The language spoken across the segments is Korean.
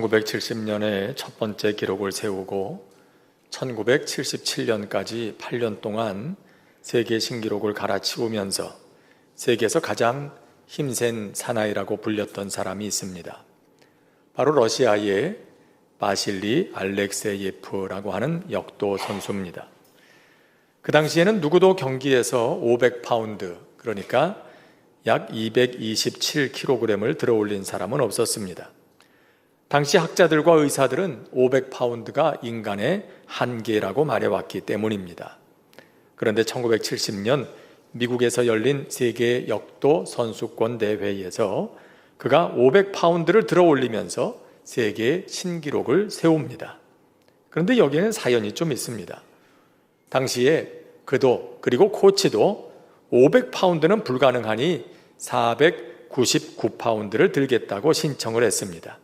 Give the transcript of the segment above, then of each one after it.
1970년에 첫 번째 기록을 세우고 1977년까지 8년 동안 세계 신기록을 갈아치우면서 세계에서 가장 힘센 사나이라고 불렸던 사람이 있습니다. 바로 러시아의 바실리 알렉세예프라고 하는 역도 선수입니다. 그 당시에는 누구도 경기에서 500파운드, 그러니까 약 227kg을 들어올린 사람은 없었습니다. 당시 학자들과 의사들은 500파운드가 인간의 한계라고 말해왔기 때문입니다. 그런데 1970년 미국에서 열린 세계 역도 선수권 대회에서 그가 500파운드를 들어올리면서 세계 신기록을 세웁니다. 그런데 여기에는 사연이 좀 있습니다. 당시에 그도 그리고 코치도 500파운드는 불가능하니 499파운드를 들겠다고 신청을 했습니다.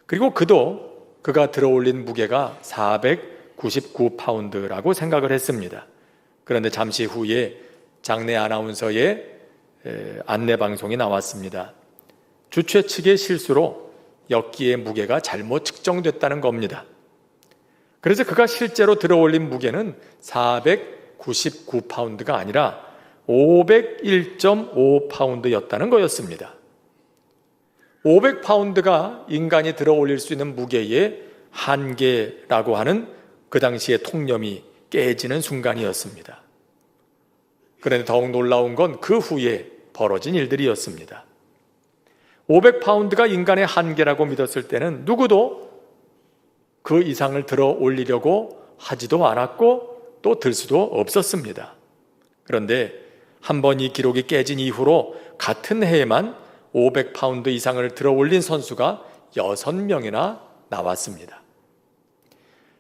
그리고 그가 들어올린 무게가 499파운드라고 생각을 했습니다. 그런데 잠시 후에 장내 아나운서의 안내방송이 나왔습니다. 주최 측의 실수로 역기의 무게가 잘못 측정됐다는 겁니다. 그래서 그가 실제로 들어올린 무게는 499파운드가 아니라 501.5파운드였다는 거였습니다. 500파운드가 인간이 들어올릴 수 있는 무게의 한계라고 하는 그 당시의 통념이 깨지는 순간이었습니다. 그런데 더욱 놀라운 건 그 후에 벌어진 일들이었습니다. 500파운드가 인간의 한계라고 믿었을 때는 누구도 그 이상을 들어 올리려고 하지도 않았고 또 들 수도 없었습니다. 그런데 한 번 이 기록이 깨진 이후로 같은 해에만 500파운드 이상을 들어 올린 선수가 6명이나 나왔습니다.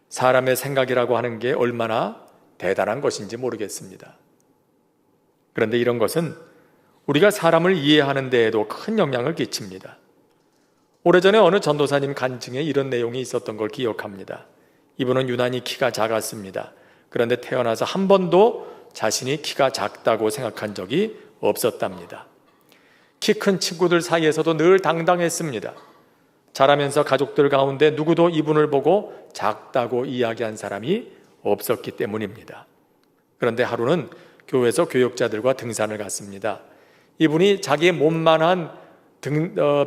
사람의 생각이라고 하는 게 얼마나 대단한 것인지 모르겠습니다. 그런데 이런 것은 우리가 사람을 이해하는 데에도 큰 영향을 끼칩니다. 오래전에 어느 전도사님 간증에 이런 내용이 있었던 걸 기억합니다. 이분은 유난히 키가 작았습니다. 그런데 태어나서 한 번도 자신이 키가 작다고 생각한 적이 없었답니다. 키 큰 친구들 사이에서도 늘 당당했습니다. 자라면서 가족들 가운데 누구도 이분을 보고 작다고 이야기한 사람이 없었기 때문입니다. 그런데 하루는 교회에서 교역자들과 등산을 갔습니다. 이분이 자기의 몸만한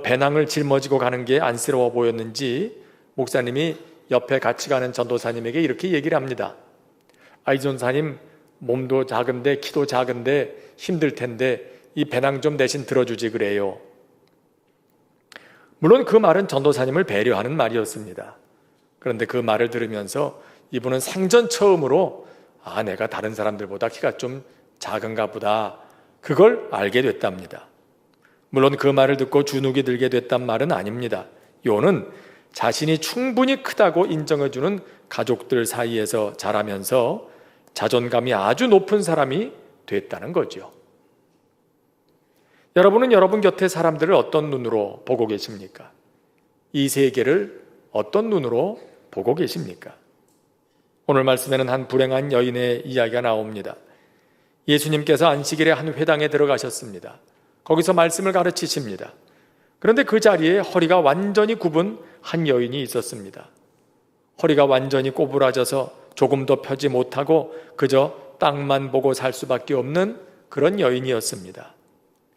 배낭을 짊어지고 가는 게 안쓰러워 보였는지 목사님이 옆에 같이 가는 전도사님에게 이렇게 얘기를 합니다. 이 전도사님, 몸도 작은데 키도 작은데 힘들 텐데 이 배낭 좀 대신 들어주지 그래요. 물론 그 말은 전도사님을 배려하는 말이었습니다. 그런데 그 말을 들으면서 이분은 생전 처음으로 내가 다른 사람들보다 키가 좀 작은가 보다, 그걸 알게 됐답니다. 물론 그 말을 듣고 주눅이 들게 됐단 말은 아닙니다. 요는 자신이 충분히 크다고 인정해주는 가족들 사이에서 자라면서 자존감이 아주 높은 사람이 됐다는 거죠. 여러분은 여러분 곁에 사람들을 어떤 눈으로 보고 계십니까? 이 세계를 어떤 눈으로 보고 계십니까? 오늘 말씀에는 한 불행한 여인의 이야기가 나옵니다. 예수님께서 안식일에 한 회당에 들어가셨습니다. 거기서 말씀을 가르치십니다. 그런데 그 자리에 허리가 완전히 굽은 한 여인이 있었습니다. 허리가 완전히 꼬부라져서 조금 더 펴지 못하고 그저 땅만 보고 살 수밖에 없는 그런 여인이었습니다.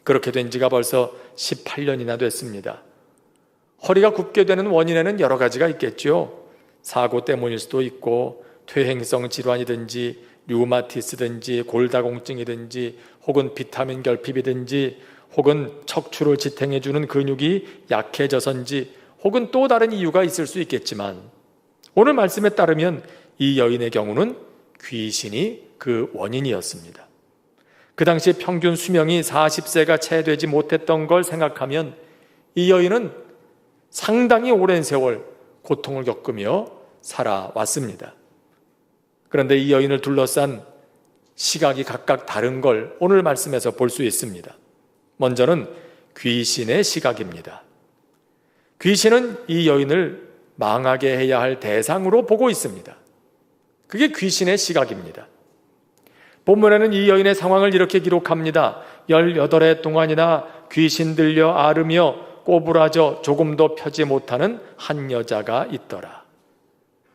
그렇게 된 지가 벌써 18년이나 됐습니다. 허리가 굽게 되는 원인에는 여러 가지가 있겠죠. 사고 때문일 수도 있고 퇴행성 질환이든지 류마티스든지 골다공증이든지 혹은 비타민 결핍이든지 혹은 척추를 지탱해주는 근육이 약해져서인지 혹은 또 다른 이유가 있을 수 있겠지만 오늘 말씀에 따르면 이 여인의 경우는 귀신이 그 원인이었습니다. 그 당시 평균 수명이 40세가 채 되지 못했던 걸 생각하면 이 여인은 상당히 오랜 세월 고통을 겪으며 살아왔습니다. 그런데 이 여인을 둘러싼 시각이 각각 다른 걸 오늘 말씀에서 볼 수 있습니다. 먼저는 귀신의 시각입니다. 귀신은 이 여인을 망하게 해야 할 대상으로 보고 있습니다. 그게 귀신의 시각입니다. 본문에는 이 여인의 상황을 이렇게 기록합니다. 18해 동안이나 귀신 들려 앓으며 꼬부라져 조금도 펴지 못하는 한 여자가 있더라.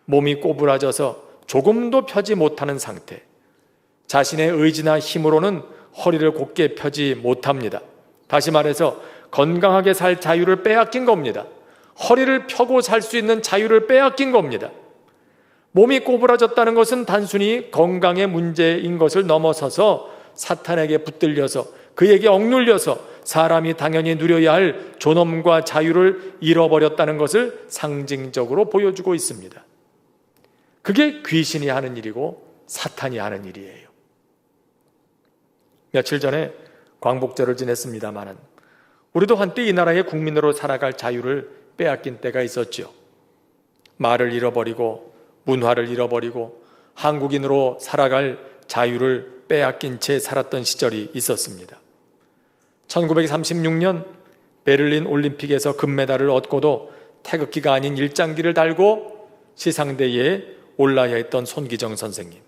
몸이 꼬부라져서 조금도 펴지 못하는 상태. 자신의 의지나 힘으로는 허리를 곧게 펴지 못합니다. 다시 말해서 건강하게 살 자유를 빼앗긴 겁니다. 허리를 펴고 살 수 있는 자유를 빼앗긴 겁니다. 몸이 꼬부라졌다는 것은 단순히 건강의 문제인 것을 넘어서서 사탄에게 붙들려서 그에게 억눌려서 사람이 당연히 누려야 할 존엄과 자유를 잃어버렸다는 것을 상징적으로 보여주고 있습니다. 그게 귀신이 하는 일이고 사탄이 하는 일이에요. 며칠 전에 광복절을 지냈습니다마는 우리도 한때 이 나라의 국민으로 살아갈 자유를 빼앗긴 때가 있었죠. 말을 잃어버리고 문화를 잃어버리고 한국인으로 살아갈 자유를 빼앗긴 채 살았던 시절이 있었습니다. 1936년 베를린 올림픽에서 금메달을 얻고도 태극기가 아닌 일장기를 달고 시상대에 올라야 했던 손기정 선생님.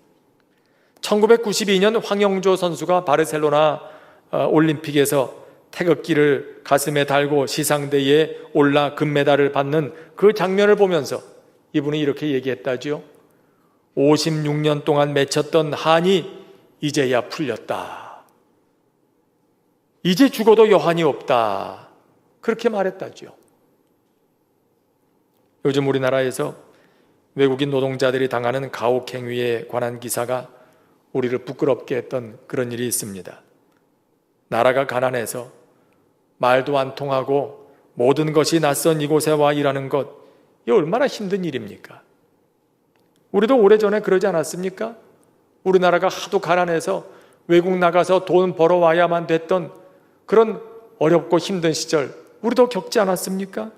1992년 황영조 선수가 바르셀로나 올림픽에서 태극기를 가슴에 달고 시상대에 올라 금메달을 받는 그 장면을 보면서 이분이 이렇게 얘기했다지요. 56년 동안 맺혔던 한이 이제야 풀렸다. 이제 죽어도 여한이 없다. 그렇게 말했다지요. 요즘 우리나라에서 외국인 노동자들이 당하는 가혹행위에 관한 기사가 우리를 부끄럽게 했던 그런 일이 있습니다. 나라가 가난해서 말도 안 통하고 모든 것이 낯선 이곳에 와 일하는 것, 이 얼마나 힘든 일입니까? 우리도 오래전에 그러지 않았습니까? 우리나라가 하도 가난해서 외국 나가서 돈 벌어와야만 됐던 그런 어렵고 힘든 시절 우리도 겪지 않았습니까?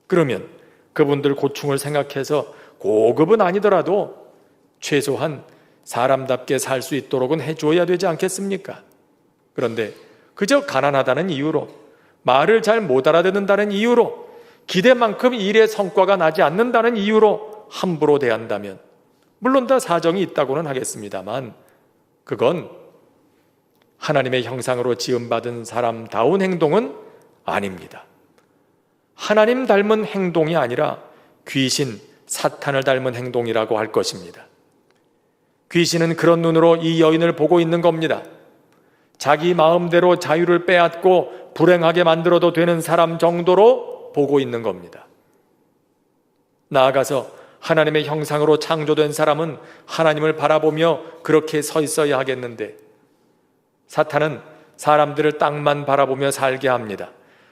그러면 그분들 고충을 생각해서 고급은 아니더라도 최소한 사람답게 살 수 있도록은 해줘야 되지 않겠습니까? 그런데 그저 가난하다는 이유로, 말을 잘 못 알아듣는다는 이유로, 기대만큼 일의 성과가 나지 않는다는 이유로 함부로 대한다면, 물론 다 사정이 있다고는 하겠습니다만 그건 하나님의 형상으로 지음받은 사람다운 행동은 아닙니다. 하나님 닮은 행동이 아니라 귀신, 사탄을 닮은 행동이라고 할 것입니다. 귀신은 그런 눈으로 이 여인을 보고 있는 겁니다. 자기 마음대로 자유를 빼앗고 불행하게 만들어도 되는 사람 정도로 보고 있는 겁니다. 나아가서 하나님의 형상으로 창조된 사람은 하나님을 바라보며 그렇게 서 있어야 하겠는데, 사탄은 사람들을 땅만 바라보며 살게 합니다.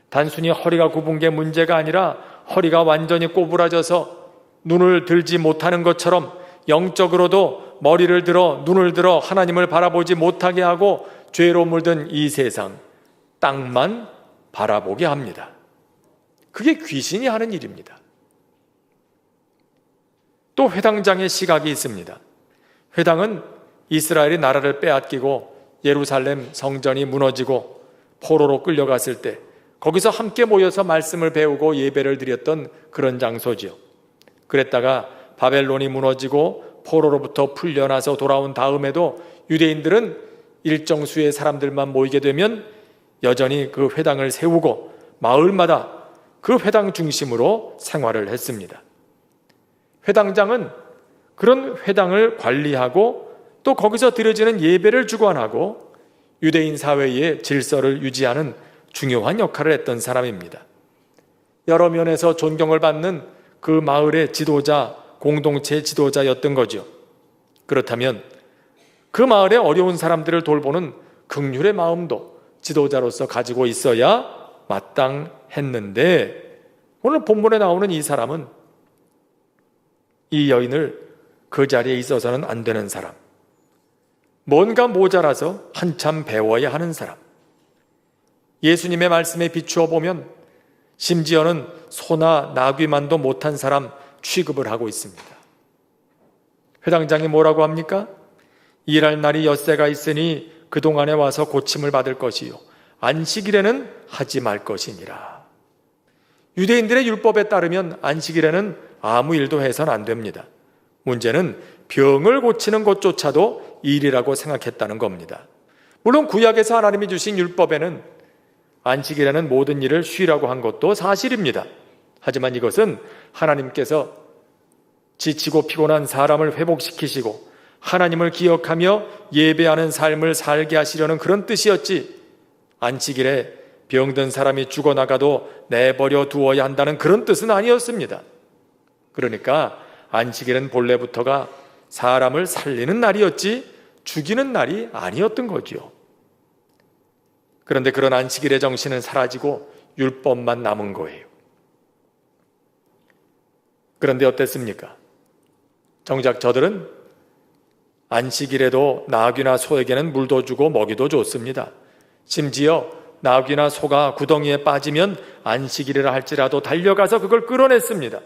단순히 허리가 굽은 게 문제가 아니라 허리가 완전히 꼬부라져서 눈을 들지 못하는 것처럼 영적으로도 머리를 들어 눈을 들어 하나님을 바라보지 못하게 하고 죄로 물든 이 세상, 땅만 바라보게 합니다. 그게 귀신이 하는 일입니다. 또 회당장의 시각이 있습니다. 회당은 이스라엘이 나라를 빼앗기고 예루살렘 성전이 무너지고 포로로 끌려갔을 때 거기서 함께 모여서 말씀을 배우고 예배를 드렸던 그런 장소지요. 그랬다가 바벨론이 무너지고 포로로부터 풀려나서 돌아온 다음에도 유대인들은 일정 수의 사람들만 모이게 되면 여전히 그 회당을 세우고 마을마다 그 회당 중심으로 생활을 했습니다. 회당장은 그런 회당을 관리하고 또 거기서 드려지는 예배를 주관하고 유대인 사회의 질서를 유지하는 중요한 역할을 했던 사람입니다. 여러 면에서 존경을 받는 그 마을의 지도자, 공동체 지도자였던 거죠. 그렇다면 그 마을의 어려운 사람들을 돌보는 긍휼의 마음도 지도자로서 가지고 있어야 마땅했는데, 오늘 본문에 나오는 이 사람은 이 여인을 그 자리에 있어서는 안 되는 사람, 뭔가 모자라서 한참 배워야 하는 사람, 예수님의 말씀에 비추어 보면 심지어는 소나 나귀만도 못한 사람 취급을 하고 있습니다. 회당장이 뭐라고 합니까? 일할 날이 엿새가 있으니 그동안에 와서 고침을 받을 것이요 안식일에는 하지 말 것이니라. 유대인들의 율법에 따르면 안식일에는 아무 일도 해서는 안 됩니다. 문제는 병을 고치는 것조차도 일이라고 생각했다는 겁니다. 물론 구약에서 하나님이 주신 율법에는 안식이라는 모든 일을 쉬라고 한 것도 사실입니다. 하지만 이것은 하나님께서 지치고 피곤한 사람을 회복시키시고 하나님을 기억하며 예배하는 삶을 살게 하시려는 그런 뜻이었지, 안식일에 병든 사람이 죽어나가도 내버려 두어야 한다는 그런 뜻은 아니었습니다. 그러니까 안식일은 본래부터가 사람을 살리는 날이었지 죽이는 날이 아니었던 거지요. 그런데 그런 안식일의 정신은 사라지고 율법만 남은 거예요. 그런데 어땠습니까? 정작 저들은 안식일에도 나귀나 소에게는 물도 주고 먹이도 줬습니다. 심지어 나귀나 소가 구덩이에 빠지면 안식일이라 할지라도 달려가서 그걸 끌어냈습니다.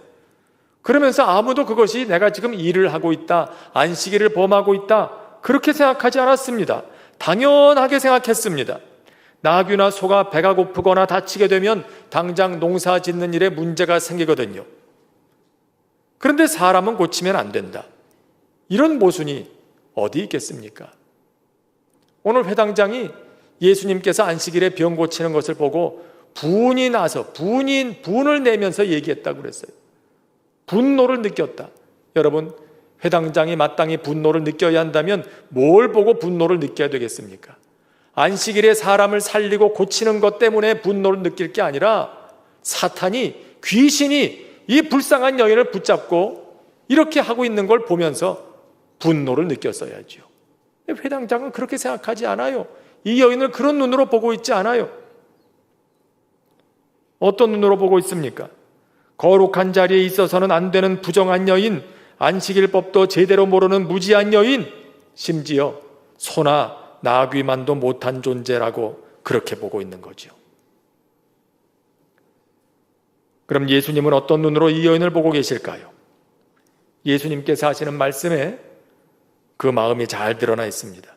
그러면서 아무도 그것이 내가 지금 일을 하고 있다, 안식일을 범하고 있다, 그렇게 생각하지 않았습니다. 당연하게 생각했습니다. 나귀나 소가 배가 고프거나 다치게 되면 당장 농사 짓는 일에 문제가 생기거든요. 그런데 사람은 고치면 안 된다, 이런 모순이 어디 있겠습니까? 오늘 회당장이 예수님께서 안식일에 병 고치는 것을 보고 분이 나서 분을 내면서 얘기했다고 그랬어요. 분노를 느꼈다. 여러분, 회당장이 마땅히 분노를 느껴야 한다면 뭘 보고 분노를 느껴야 되겠습니까? 안식일에 사람을 살리고 고치는 것 때문에 분노를 느낄 게 아니라 사탄이, 귀신이 이 불쌍한 여인을 붙잡고 이렇게 하고 있는 걸 보면서 분노를 느꼈어야죠. 회당장은 그렇게 생각하지 않아요. 이 여인을 그런 눈으로 보고 있지 않아요. 어떤 눈으로 보고 있습니까? 거룩한 자리에 있어서는 안 되는 부정한 여인, 안식일법도 제대로 모르는 무지한 여인, 심지어 소나 나귀만도 못한 존재라고 그렇게 보고 있는 거죠. 그럼 예수님은 어떤 눈으로 이 여인을 보고 계실까요? 예수님께서 하시는 말씀에 그 마음이 잘 드러나 있습니다.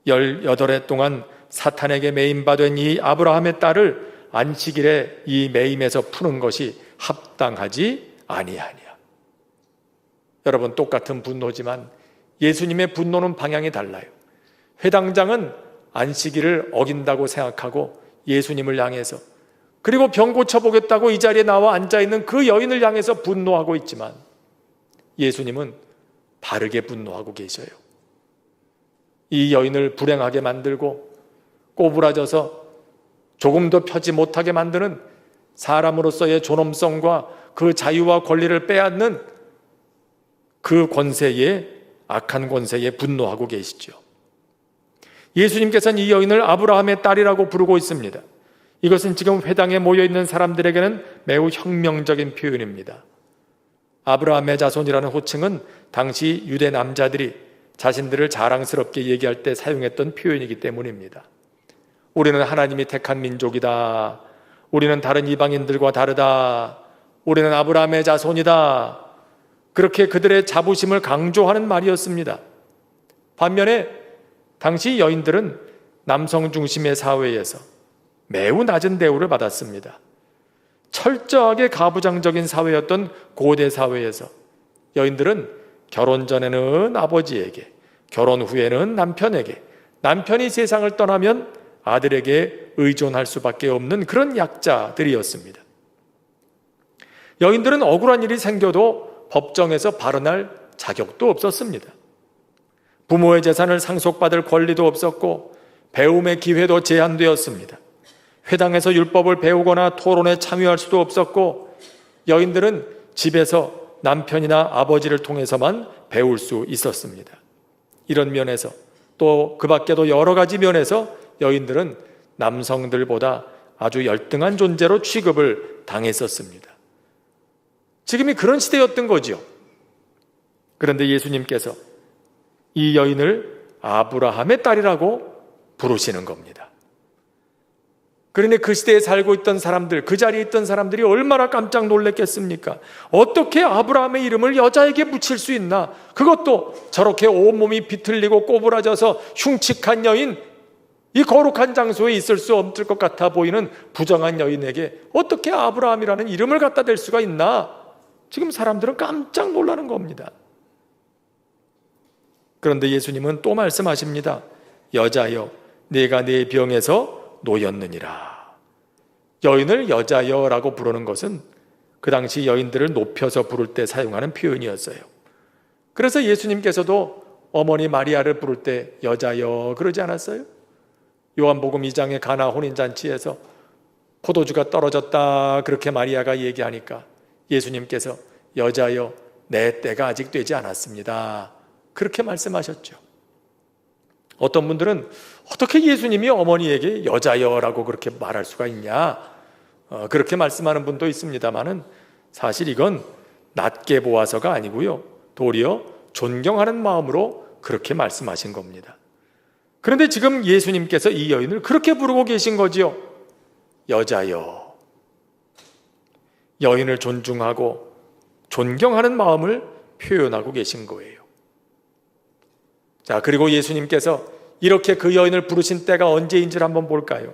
18해 동안 사탄에게 매임받은 이 아브라함의 딸을 안식일에 이 매임에서 푸는 것이 합당하지 아니하냐. 여러분, 똑같은 분노지만 예수님의 분노는 방향이 달라요. 회당장은 안식일을 어긴다고 생각하고 예수님을 향해서, 그리고 병 고쳐보겠다고 이 자리에 나와 앉아있는 그 여인을 향해서 분노하고 있지만 예수님은 바르게 분노하고 계셔요. 이 여인을 불행하게 만들고 꼬부라져서 조금도 펴지 못하게 만드는 사람으로서의 존엄성과 그 자유와 권리를 빼앗는 그 권세에, 악한 권세에 분노하고 계시죠. 예수님께서는 이 여인을 아브라함의 딸이라고 부르고 있습니다. 이것은 지금 회당에 모여있는 사람들에게는 매우 혁명적인 표현입니다. 아브라함의 자손이라는 호칭은 당시 유대 남자들이 자신들을 자랑스럽게 얘기할 때 사용했던 표현이기 때문입니다. 우리는 하나님이 택한 민족이다. 우리는 다른 이방인들과 다르다. 우리는 아브라함의 자손이다. 그렇게 그들의 자부심을 강조하는 말이었습니다. 반면에 당시 여인들은 남성 중심의 사회에서 매우 낮은 대우를 받았습니다. 철저하게 가부장적인 사회였던 고대 사회에서 여인들은 결혼 전에는 아버지에게, 결혼 후에는 남편에게, 남편이 세상을 떠나면 아들에게 의존할 수밖에 없는 그런 약자들이었습니다. 여인들은 억울한 일이 생겨도 법정에서 발언할 자격도 없었습니다. 부모의 재산을 상속받을 권리도 없었고 배움의 기회도 제한되었습니다. 회당에서 율법을 배우거나 토론에 참여할 수도 없었고 여인들은 집에서 남편이나 아버지를 통해서만 배울 수 있었습니다. 이런 면에서 또 그 밖에도 여러 가지 면에서 여인들은 남성들보다 아주 열등한 존재로 취급을 당했었습니다. 지금이 그런 시대였던 거죠. 그런데 예수님께서 이 여인을 아브라함의 딸이라고 부르시는 겁니다. 그러니 그 시대에 살고 있던 사람들, 그 자리에 있던 사람들이 얼마나 깜짝 놀랐겠습니까? 어떻게 아브라함의 이름을 여자에게 붙일 수 있나? 그것도 저렇게 온몸이 비틀리고 꼬부라져서 흉측한 여인, 이 거룩한 장소에 있을 수 없을 것 같아 보이는 부정한 여인에게 어떻게 아브라함이라는 이름을 갖다 댈 수가 있나? 지금 사람들은 깜짝 놀라는 겁니다. 그런데 예수님은 또 말씀하십니다. 여자여, 내가 네 병에서 놓였느니라. 여인을 여자여라고 부르는 것은 그 당시 여인들을 높여서 부를 때 사용하는 표현이었어요. 그래서 예수님께서도 어머니 마리아를 부를 때 여자여 그러지 않았어요? 요한복음 2장의 가나 혼인잔치에서 포도주가 떨어졌다 그렇게 마리아가 얘기하니까 예수님께서 여자여 내 때가 아직 되지 않았습니다 그렇게 말씀하셨죠. 어떤 분들은 어떻게 예수님이 어머니에게 여자여라고 그렇게 말할 수가 있냐 그렇게 말씀하는 분도 있습니다만은 사실 이건 낮게 보아서가 아니고요, 도리어 존경하는 마음으로 그렇게 말씀하신 겁니다. 그런데 지금 예수님께서 이 여인을 그렇게 부르고 계신 거지요. 여자여. 여인을 존중하고 존경하는 마음을 표현하고 계신 거예요. 자, 그리고 예수님께서 이렇게 그 여인을 부르신 때가 언제인지를 한번 볼까요?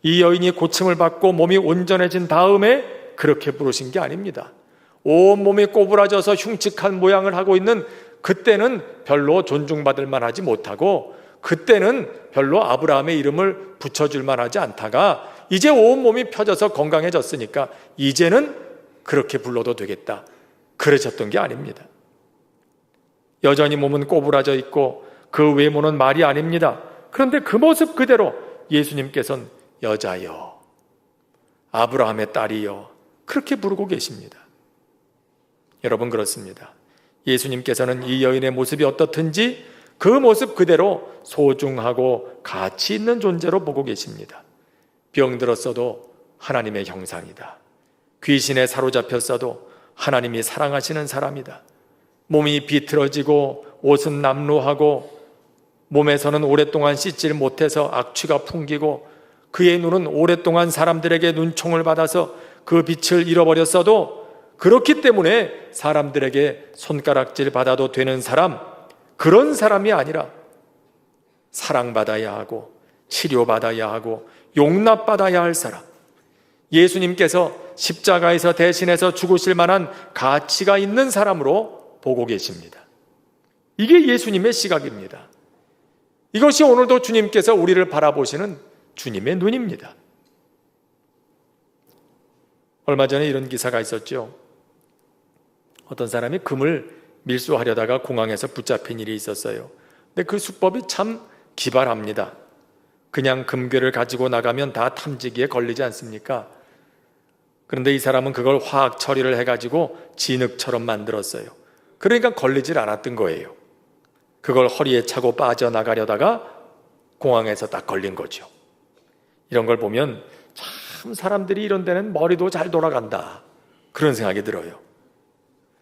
이 여인이 고침을 받고 몸이 온전해진 다음에 그렇게 부르신 게 아닙니다. 온몸이 꼬부라져서 흉측한 모양을 하고 있는 그때는 별로 존중받을 만하지 못하고 그때는 별로 아브라함의 이름을 붙여줄 만하지 않다가 이제 온몸이 펴져서 건강해졌으니까 이제는 그렇게 불러도 되겠다 그러셨던 게 아닙니다. 여전히 몸은 꼬부라져 있고 그 외모는 말이 아닙니다. 그런데 그 모습 그대로 예수님께서는 여자여, 아브라함의 딸이여 그렇게 부르고 계십니다. 여러분, 그렇습니다. 예수님께서는 이 여인의 모습이 어떻든지 그 모습 그대로 소중하고 가치 있는 존재로 보고 계십니다. 병들었어도 하나님의 형상이다. 귀신에 사로잡혔어도 하나님이 사랑하시는 사람이다. 몸이 비틀어지고 옷은 남루하고 몸에서는 오랫동안 씻질 못해서 악취가 풍기고 그의 눈은 오랫동안 사람들에게 눈총을 받아서 그 빛을 잃어버렸어도 그렇기 때문에 사람들에게 손가락질 받아도 되는 사람, 그런 사람이 아니라 사랑받아야 하고 치료받아야 하고 용납받아야 할 사람, 예수님께서 십자가에서 대신해서 죽으실 만한 가치가 있는 사람으로 보고 계십니다. 이게 예수님의 시각입니다. 이것이 오늘도 주님께서 우리를 바라보시는 주님의 눈입니다. 얼마 전에 이런 기사가 있었죠. 어떤 사람이 금을 밀수하려다가 공항에서 붙잡힌 일이 있었어요. 근데 그 수법이 참 기발합니다. 그냥 금괴를 가지고 나가면 다 탐지기에 걸리지 않습니까? 그런데 이 사람은 그걸 화학 처리를 해가지고 진흙처럼 만들었어요. 그러니까 걸리질 않았던 거예요. 그걸 허리에 차고 빠져나가려다가 공항에서 딱 걸린 거죠. 이런 걸 보면 참 사람들이 이런 데는 머리도 잘 돌아간다 그런 생각이 들어요.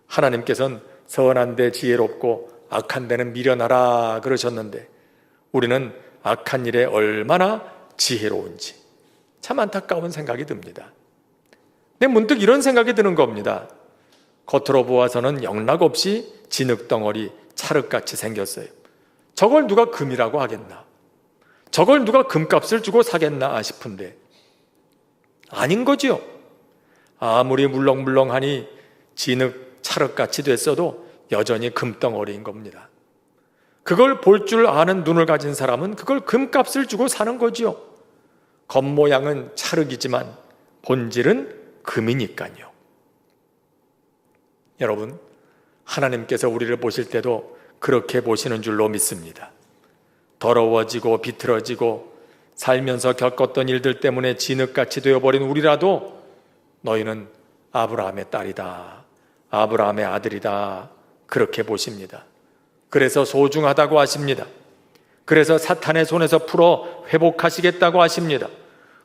하나님께서는 선한 데 지혜롭고 악한 데는 미련하라 그러셨는데 우리는 악한 일에 얼마나 지혜로운지 참 안타까운 생각이 듭니다. 근데 문득 이런 생각이 드는 겁니다. 겉으로 보아서는 영락없이 진흙덩어리 찰흙같이 생겼어요. 저걸 누가 금이라고 하겠나? 저걸 누가 금값을 주고 사겠나 싶은데 아닌 거지요. 아무리 물렁물렁하니 진흙 찰흙같이 됐어도 여전히 금덩어리인 겁니다. 그걸 볼 줄 아는 눈을 가진 사람은 그걸 금값을 주고 사는 거지요. 겉모양은 찰흙이지만 본질은 금이니까요. 여러분, 하나님께서 우리를 보실 때도 그렇게 보시는 줄로 믿습니다. 더러워지고 비틀어지고 살면서 겪었던 일들 때문에 진흙같이 되어버린 우리라도 너희는 아브라함의 딸이다, 아브라함의 아들이다 그렇게 보십니다. 그래서 소중하다고 하십니다. 그래서 사탄의 손에서 풀어 회복하시겠다고 하십니다.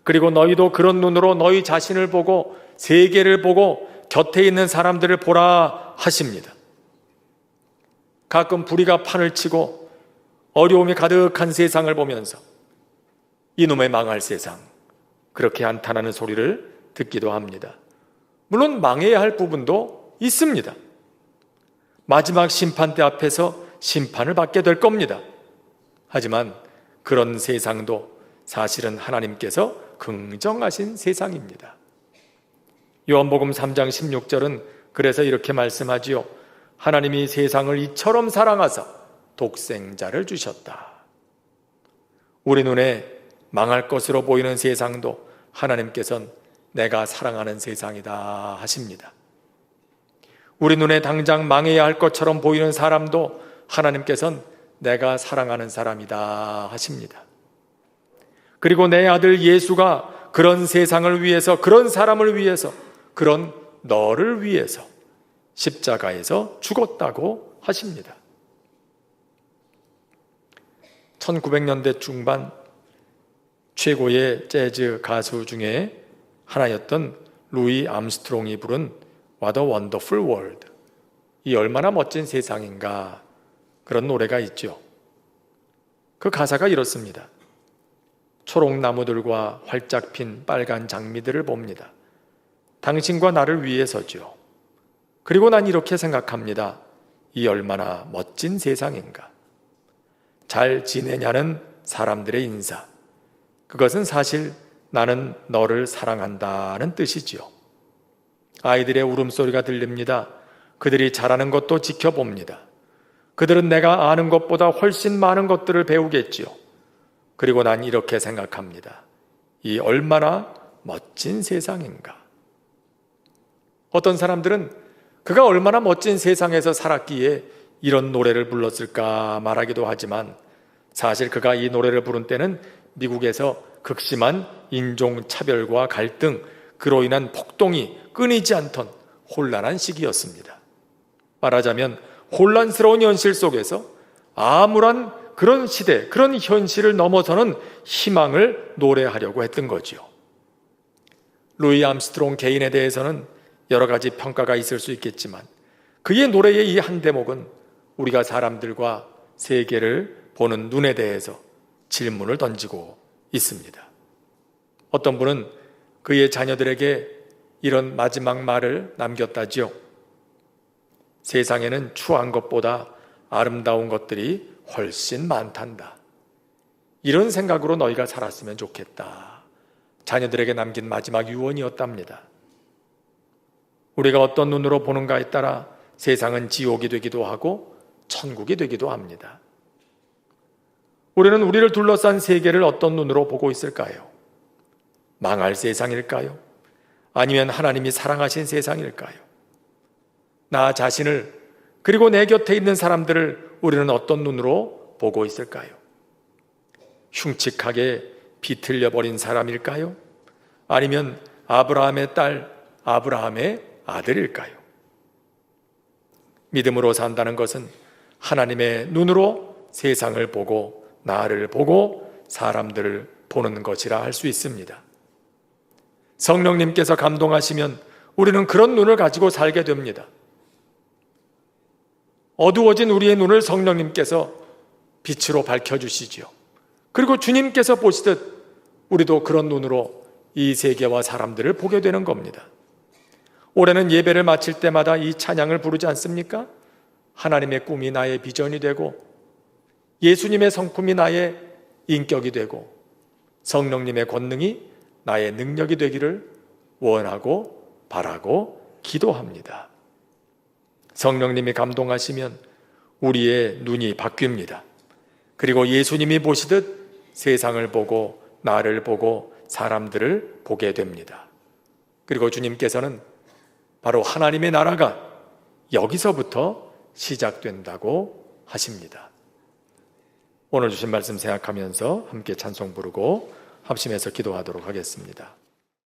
그리고 너희도 그런 눈으로 너희 자신을 보고 세계를 보고 곁에 있는 사람들을 보라 하십니다. 가끔 불의가 판을 치고 어려움이 가득한 세상을 보면서 이놈의 망할 세상 그렇게 한탄하는 소리를 듣기도 합니다. 물론 망해야 할 부분도 있습니다. 마지막 심판대 앞에서 심판을 받게 될 겁니다. 하지만 그런 세상도 사실은 하나님께서 긍정하신 세상입니다. 요한복음 3장 16절은 그래서 이렇게 말씀하지요. 하나님이 세상을 이처럼 사랑하사 독생자를 주셨다. 우리 눈에 망할 것으로 보이는 세상도 하나님께서는 내가 사랑하는 세상이다 하십니다. 우리 눈에 당장 망해야 할 것처럼 보이는 사람도 하나님께서는 내가 사랑하는 사람이다 하십니다. 그리고 내 아들 예수가 그런 세상을 위해서, 그런 사람을 위해서, 그런 너를 위해서 십자가에서 죽었다고 하십니다. 1900년대 중반 최고의 재즈 가수 중에 하나였던 루이 암스트롱이 부른 What a Wonderful World, 이 얼마나 멋진 세상인가, 그런 노래가 있죠. 그 가사가 이렇습니다. 초록나무들과 활짝 핀 빨간 장미들을 봅니다. 당신과 나를 위해서죠. 그리고 난 이렇게 생각합니다. 이 얼마나 멋진 세상인가. 잘 지내냐는 사람들의 인사, 그것은 사실 나는 너를 사랑한다는 뜻이지요. 아이들의 울음소리가 들립니다. 그들이 잘하는 것도 지켜봅니다. 그들은 내가 아는 것보다 훨씬 많은 것들을 배우겠지요. 그리고 난 이렇게 생각합니다. 이 얼마나 멋진 세상인가. 어떤 사람들은 그가 얼마나 멋진 세상에서 살았기에 이런 노래를 불렀을까 말하기도 하지만, 사실 그가 이 노래를 부른 때는 미국에서 극심한 인종차별과 갈등, 그로 인한 폭동이 끊이지 않던 혼란한 시기였습니다. 말하자면 혼란스러운 현실 속에서 암울한 그런 시대, 그런 현실을 넘어서는 희망을 노래하려고 했던 거지요. 루이 암스트롱 개인에 대해서는 여러 가지 평가가 있을 수 있겠지만, 그의 노래의 이 한 대목은 우리가 사람들과 세계를 보는 눈에 대해서 질문을 던지고 있습니다. 어떤 분은 그의 자녀들에게 이런 마지막 말을 남겼다지요. 세상에는 추한 것보다 아름다운 것들이 훨씬 많단다. 이런 생각으로 너희가 살았으면 좋겠다. 자녀들에게 남긴 마지막 유언이었답니다. 우리가 어떤 눈으로 보는가에 따라 세상은 지옥이 되기도 하고 천국이 되기도 합니다. 우리는 우리를 둘러싼 세계를 어떤 눈으로 보고 있을까요? 망할 세상일까요? 아니면 하나님이 사랑하신 세상일까요? 나 자신을, 그리고 내 곁에 있는 사람들을 우리는 어떤 눈으로 보고 있을까요? 흉측하게 비틀려버린 사람일까요? 아니면 아브라함의 딸, 아브라함의 아들일까요? 믿음으로 산다는 것은 하나님의 눈으로 세상을 보고 나를 보고 사람들을 보는 것이라 할 수 있습니다. 성령님께서 감동하시면 우리는 그런 눈을 가지고 살게 됩니다. 어두워진 우리의 눈을 성령님께서 빛으로 밝혀주시지요. 그리고 주님께서 보시듯 우리도 그런 눈으로 이 세계와 사람들을 보게 되는 겁니다. 올해는 예배를 마칠 때마다 이 찬양을 부르지 않습니까? 하나님의 꿈이 나의 비전이 되고, 예수님의 성품이 나의 인격이 되고, 성령님의 권능이 나의 능력이 되기를 원하고 바라고 기도합니다. 성령님이 감동하시면 우리의 눈이 바뀝니다. 그리고 예수님이 보시듯 세상을 보고 나를 보고 사람들을 보게 됩니다. 그리고 주님께서는 바로 하나님의 나라가 여기서부터 시작된다고 하십니다. 오늘 주신 말씀 생각하면서 함께 찬송 부르고 합심해서 기도하도록 하겠습니다.